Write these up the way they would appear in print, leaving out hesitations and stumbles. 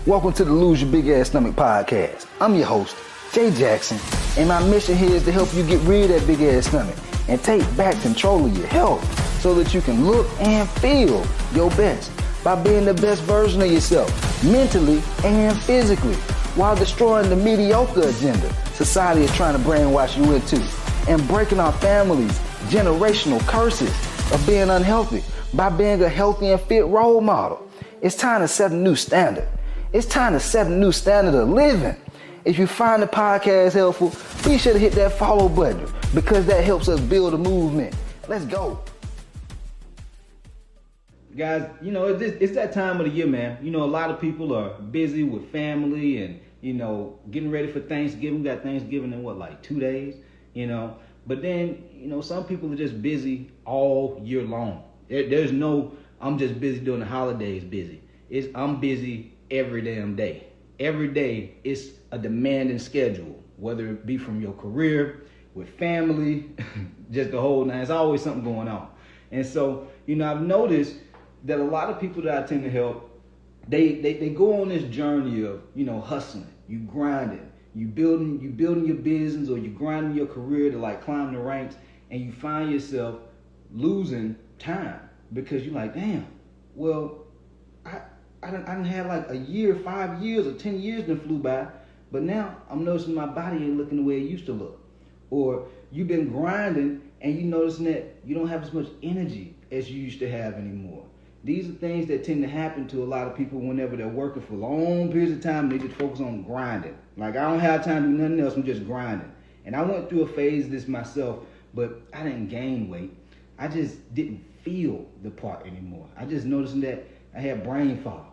Welcome to the Lose Your Big Ass Stomach podcast. I'm your host, Jay Jackson, and my mission here is to help you get rid of that big ass stomach and take back control of your health so that you can look and feel your best by being the best version of yourself, mentally and physically, while destroying the mediocre agenda society is trying to brainwash you into, and breaking our families' generational curses of being unhealthy by being a healthy and fit role model. It's time to set a new standard. It's time to set a new standard of living. If you find the podcast helpful, be sure to hit that follow button because that helps us build a movement. Let's go. Guys, it's that time of the year, man. A lot of people are busy with family and, getting ready for Thanksgiving. We got Thanksgiving in 2 days, But then, some people are just busy all year long. There's no, I'm just busy during the holidays busy. I'm busy every damn day. Every day it's a demanding schedule, whether it be from your career, with family, just the whole nine. There's always something going on. And so, I've noticed that a lot of people that I tend to help, they go on this journey of, hustling, you grinding, you building your business, or you grinding your career to climb the ranks, and you find yourself losing time because you're like, damn, well, I done had a year, 5 years, or 10 years that flew by, but now I'm noticing my body ain't looking the way it used to look. Or you've been grinding and you noticing that you don't have as much energy as you used to have anymore. These are things that tend to happen to a lot of people whenever they're working for long periods of time. They just focus on grinding. I don't have time to do nothing else, I'm just grinding. And I went through a phase of this myself, but I didn't gain weight. I just didn't feel the part anymore. I just noticed that I had brain fog.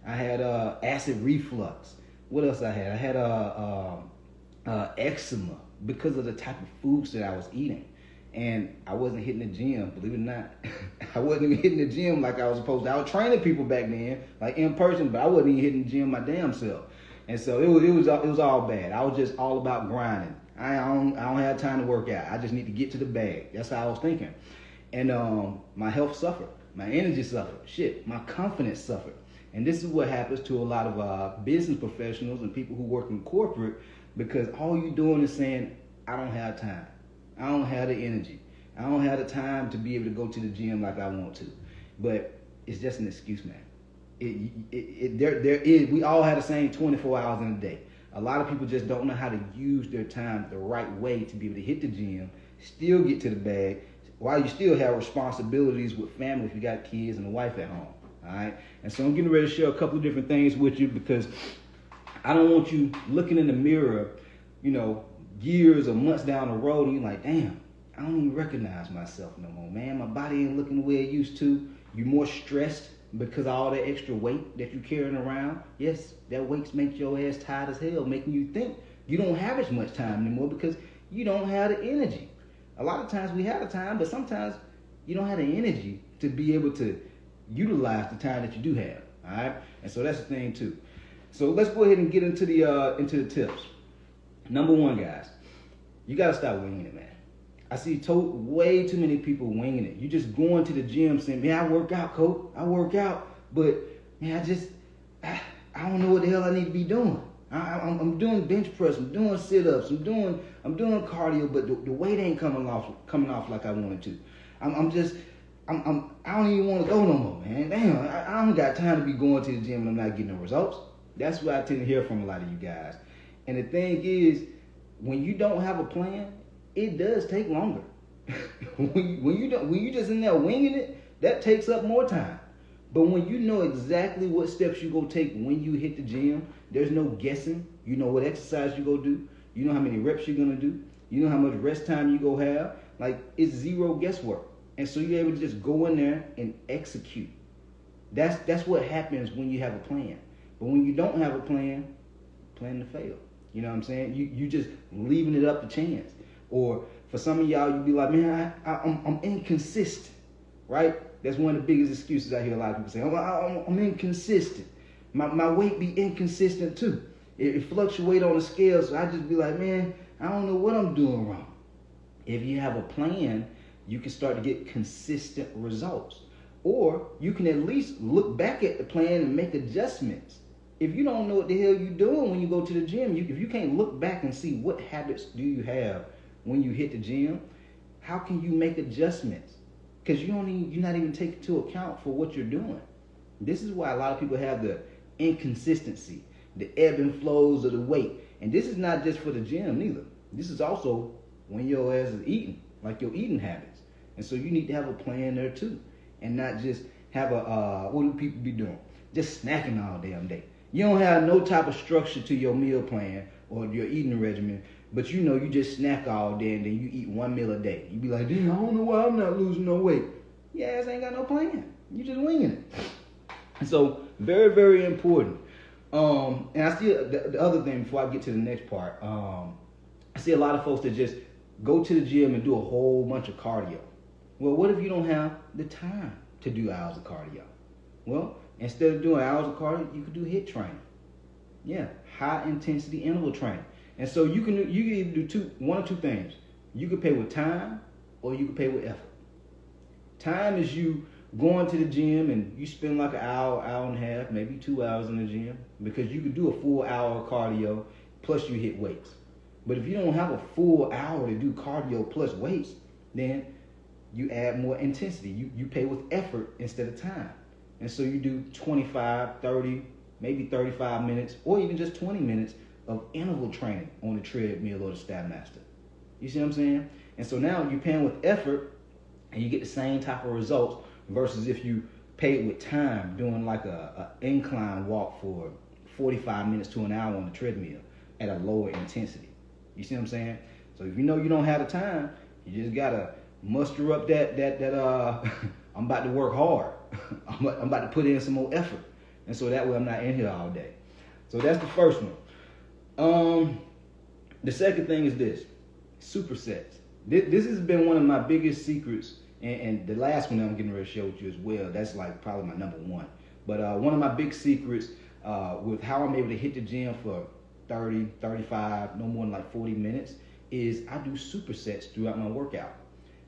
I had acid reflux. What else I had? I had eczema because of the type of foods that I was eating. And I wasn't hitting the gym, believe it or not. I wasn't even hitting the gym like I was supposed to. I was training people back then, in person, but I wasn't even hitting the gym my damn self. And so it was all bad. I was just all about grinding. I don't have time to work out. I just need to get to the bag. That's how I was thinking. And my health suffered. My energy suffered. Shit, my confidence suffered. And this is what happens to a lot of business professionals and people who work in corporate, because all you're doing is saying, I don't have time. I don't have the energy. I don't have the time to be able to go to the gym like I want to. But it's just an excuse, man. We all have the same 24 hours in a day. A lot of people just don't know how to use their time the right way to be able to hit the gym, still get to the bag, while you still have responsibilities with family if you got kids and a wife at home. All right, and so I'm getting ready to share a couple of different things with you because I don't want you looking in the mirror, years or months down the road, and you're like, damn, I don't even recognize myself no more, man. My body ain't looking the way it used to. You're more stressed because of all that extra weight that you're carrying around. Yes, that weight makes your ass tired as hell, making you think you don't have as much time anymore because you don't have the energy. A lot of times we have the time, but sometimes you don't have the energy to be able to utilize the time that you do have. All right, and so that's the thing too. So let's go ahead and get into the tips. Number one, guys, you gotta stop winging it, man. I see way too many people winging it. You just going to the gym saying, man, I work out, coach. I work out, but man, I don't know what the hell I need to be doing. I'm doing bench press, I'm doing sit-ups, I'm doing cardio, but the weight ain't coming off like I wanted to. I don't even want to go no more, man. Damn, I don't got time to be going to the gym and I'm not getting the results. That's what I tend to hear from a lot of you guys. And the thing is, when you don't have a plan, it does take longer. when you just in there winging it, that takes up more time. But when you know exactly what steps you go take when you hit the gym, there's no guessing. You know what exercise you go do. You know how many reps you're gonna do. You know how much rest time you go have. It's zero guesswork. And so you're able to just go in there and execute. That's what happens when you have a plan. But when you don't have a plan to fail. You know what I'm saying? You just leaving it up to chance. Or for some of y'all, you be like, man, I'm inconsistent, right? That's one of the biggest excuses I hear a lot of people say. I'm inconsistent. My weight be inconsistent too. It fluctuates on the scale, so I just be like, man, I don't know what I'm doing wrong. If you have a plan, you can start to get consistent results. Or you can at least look back at the plan and make adjustments if you don't know what the hell you're doing when you go to the gym, if you can't look back and see what habits do you have when you hit the gym, how can you make adjustments? Because you're not even taking into account for what you're doing. This is why a lot of people have the inconsistency, the ebb and flows of the weight. And this is not just for the gym neither. This is also when your ass is eating, like your eating habits. And so you need to have a plan there too, and not just have what do people be doing? Just snacking all damn day. You don't have no type of structure to your meal plan or your eating regimen, but you just snack all day and then you eat one meal a day. You be like, damn, I don't know why I'm not losing no weight. Your ass ain't got no plan. You just winging it. And so very, very important. And I see the other thing before I get to the next part. I see a lot of folks that just go to the gym and do a whole bunch of cardio. Well, what if you don't have the time to do hours of cardio? Well, instead of doing hours of cardio, you could do HIIT training. Yeah, high intensity interval training. And so you can either do one or two things. You could pay with time or you could pay with effort. Time is you going to the gym and you spend like an hour, hour and a half, maybe 2 hours in the gym, because you could do a full hour of cardio plus you hit weights. But if you don't have a full hour to do cardio plus weights, then you add more intensity. You pay with effort instead of time. And so you do 25, 30, maybe 35 minutes, or even just 20 minutes of interval training on the treadmill or the Stairmaster. You see what I'm saying? And so now you're paying with effort and you get the same type of results versus if you paid with time doing like a incline walk for 45 minutes to an hour on the treadmill at a lower intensity. You see what I'm saying? So if you know you don't have the time, you just gotta muster up that I'm about to work hard. I'm about to put in some more effort. And so that way I'm not in here all day. So that's the first one. The second thing is this, supersets. This has been one of my biggest secrets, and the last one that I'm getting ready to share with you as well, that's like probably my number one. But one of my big secrets with how I'm able to hit the gym for 30, 35, no more than like 40 minutes is I do supersets throughout my workout.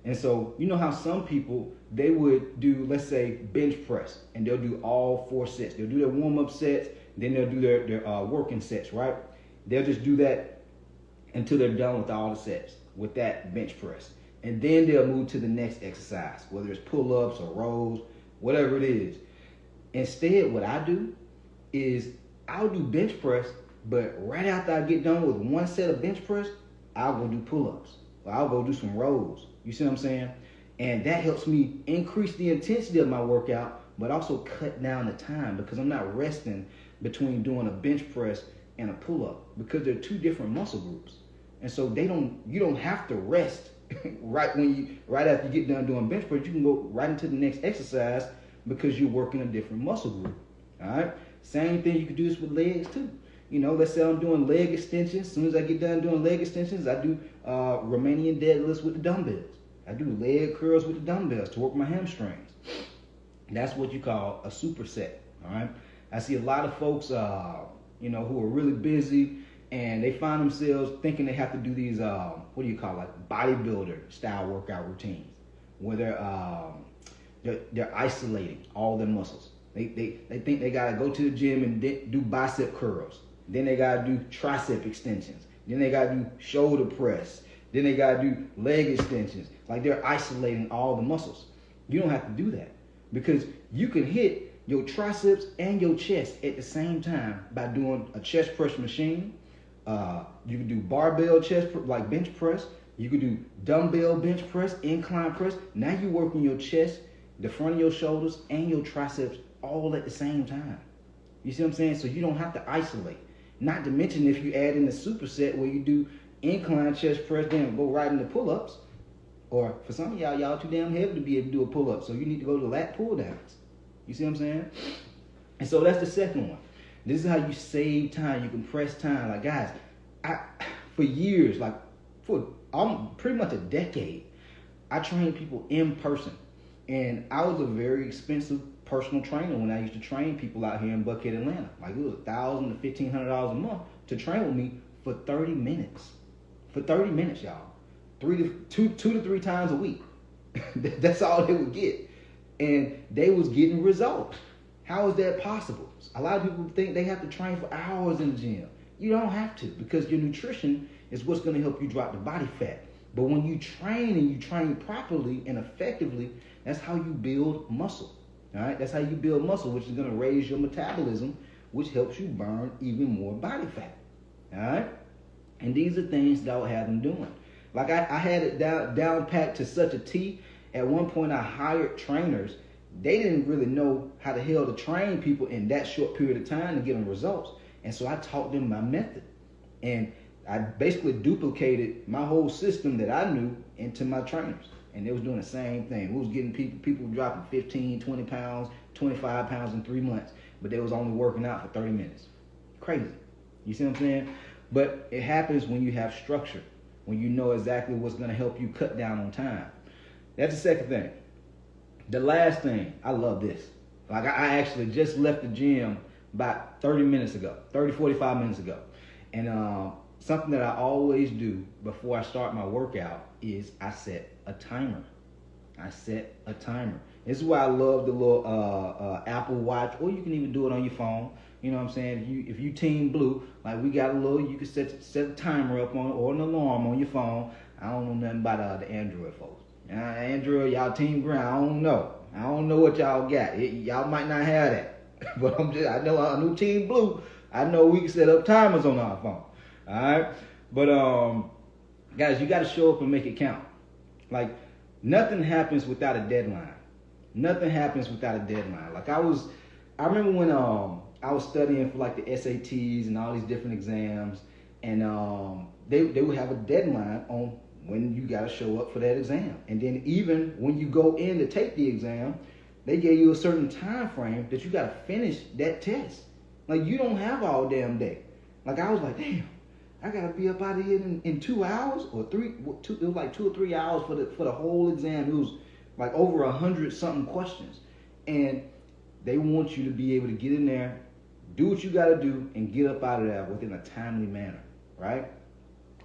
And so, you know how some people, they would do, let's say, bench press, and they'll do all 4 sets. They'll do their warm-up sets, then they'll do their working sets, right? They'll just do that until they're done with all the sets, with that bench press. And then they'll move to the next exercise, whether it's pull-ups or rows, whatever it is. Instead, what I do is I'll do bench press, but right after I get done with one set of bench press, I'll go do pull-ups, or I'll go do some rows. You see what I'm saying? And that helps me increase the intensity of my workout, but also cut down the time because I'm not resting between doing a bench press and a pull-up because they're 2 different muscle groups. And so you don't have to rest right after you get done doing bench press. You can go right into the next exercise because you're working a different muscle group. All right? Same thing, you can do this with legs too. You know, let's say I'm doing leg extensions. As soon as I get done doing leg extensions, I do Romanian deadlifts with the dumbbells. I do leg curls with the dumbbells to work my hamstrings. That's what you call a superset, all right? I see a lot of folks, who are really busy, and they find themselves thinking they have to do these, like bodybuilder style workout routines, where they're isolating all their muscles. They think they gotta go to the gym and do bicep curls. Then they gotta do tricep extensions. Then they gotta do shoulder press. Then they gotta do leg extensions. Like they're isolating all the muscles. You don't have to do that because you can hit your triceps and your chest at the same time by doing a chest press machine. You can do barbell chest like bench press. You can do dumbbell bench press, incline press. Now you're working your chest, the front of your shoulders, and your triceps all at the same time. You see what I'm saying? So you don't have to isolate. Not to mention if you add in the superset where you do incline chest press, then go right into pull-ups. Or for some of y'all too damn heavy to be able to do a pull-up, so you need to go to lat pull-downs. You see what I'm saying? And so that's the second one. This is how you save time. You compress time. Like guys, for years, like for pretty much a decade, I trained people in person. And I was a very expensive personal trainer when I used to train people out here in Buckhead, Atlanta. Like it was $1,000 to $1,500 a month to train with me for 30 minutes. For 30 minutes, y'all. 2 to 3 times a week. That's all they would get. And they was getting results. How is that possible? A lot of people think they have to train for hours in the gym. You don't have to, because your nutrition is what's going to help you drop the body fat. But when you train and you train properly and effectively, that's how you build muscle. All right, that's how you build muscle, which is going to raise your metabolism, which helps you burn even more body fat. All right, and these are things that I would have them doing. Like I had it down packed to such a T. At one point, I hired trainers. They didn't really know how the hell to train people in that short period of time to get them results. And so I taught them my method. And I basically duplicated my whole system that I knew into my trainers. And they was doing the same thing. We was getting people dropping 15, 20 pounds, 25 pounds in 3 months. But they was only working out for 30 minutes. Crazy. You see what I'm saying? But it happens when you have structure, when you know exactly what's going to help you cut down on time. That's the second thing. The last thing, I love this. Like I actually just left the gym about 30 minutes ago, 30, 45 minutes ago. And something that I always do before I start my workout is I set a timer. This is why I love the little Apple Watch, or you can even do it on your phone. You know what I'm saying? If you Team Blue, like we got a little, you can set a timer up on, or an alarm on your phone. I don't know nothing about the Android folks. Android, y'all Team Green, I don't know. I don't know what y'all got. Y'all might not have that. But I know Team Blue. I know we can set up timers on our phone. All right? But guys, you got to show up and make it count. Like, nothing happens without a deadline. Like I remember when I was studying for like the SATs and all these different exams, and they would have a deadline on when you got to show up for that exam. And then even when you go in to take the exam, they gave you a certain time frame that you got to finish that test. Like, you don't have all damn day. Like, I was like, damn, I got to be up out of here in 2 hours or three. It was like 2 or 3 hours for the whole exam. It was like over 100 something questions. And they want you to be able to get in there, do what you got to do, and get up out of there within a timely manner, right?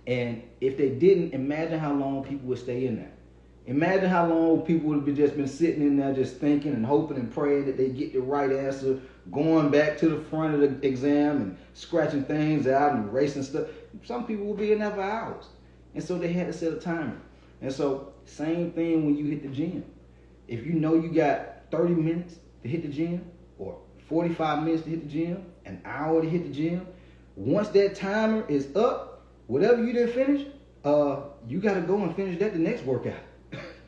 And if they didn't, imagine how long people would stay in there. Imagine how long people would have just been sitting in there just thinking and hoping and praying that they get the right answer, going back to the front of the exam and scratching things out and erasing stuff. Some people will be in there for hours. And so they had to set a timer. And so same thing when you hit the gym. If you know you got 30 minutes to hit the gym, or 45 minutes to hit the gym, an hour to hit the gym, once that timer is up, whatever you didn't finish, you got to go and finish that the next workout.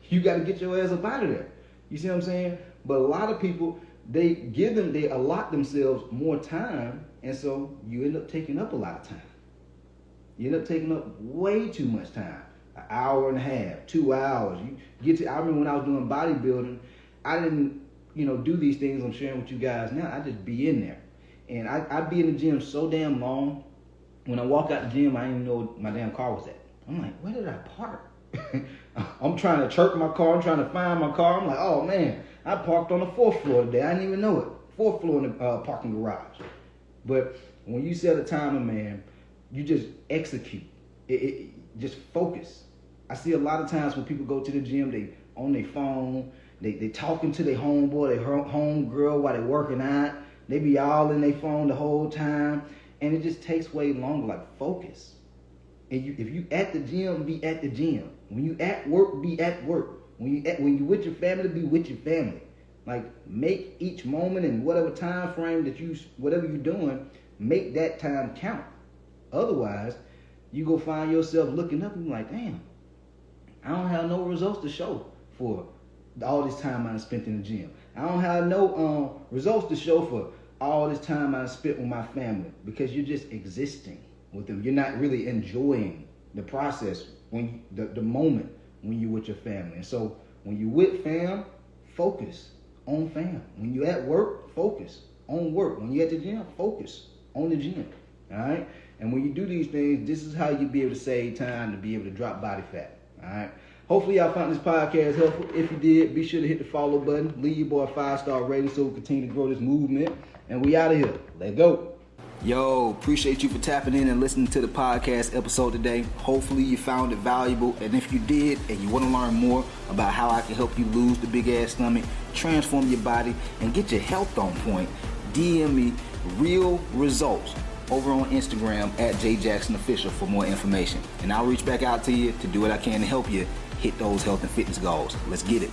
You got to get your ass up out of there. You see what I'm saying? But a lot of people, they allot themselves more time, and so you end up taking up a lot of time. You end up taking up way too much time. An hour and a half, 2 hours. I remember when I was doing bodybuilding, I didn't, do these things I'm sharing with you guys now. I just be in there. And I'd be in the gym so damn long. When I walk out the gym, I didn't even know my damn car was at. I'm like, where did I park? I'm trying to chirp my car. I'm trying to find my car. I'm like, oh, man, I parked on the 4th floor today. I didn't even know it. 4th floor in the parking garage. But when you set a timer, man, you just execute. Just focus. I see a lot of times when people go to the gym, they on their phone, they talking to their homeboy, their homegirl while they working out. They be all in their phone the whole time. And it just takes way longer. Like, focus. And if you at the gym, be at the gym. When you at work, be at work. When you with your family, be with your family. Like, make each moment and whatever time frame whatever you're doing, make that time count. Otherwise, you go find yourself looking up and be like, damn, I don't have no results to show for all this time I spent in the gym. I don't have no results to show for all this time I spent with my family, because you're just existing with them. You're not really enjoying the process, when the moment when you're with your family. And so when you're with fam, focus on fam. When you're at work, focus on work. When you're at the gym, focus on the gym. All right? And when you do these things, this is how you'll be able to save time to be able to drop body fat. All right? Hopefully y'all found this podcast helpful. If you did, be sure to hit the follow button. Leave your boy a 5-star rating so we continue to grow this movement. And we out of here. Let's go. Yo, appreciate you for tapping in and listening to the podcast episode today. Hopefully you found it valuable, and if you did and you want to learn more about how I can help you lose the big ass stomach, transform your body, and get your health on point, DM me real results over on Instagram at JJacksonOfficial for more information. And I'll reach back out to you to do what I can to help you hit those health and fitness goals. Let's get it.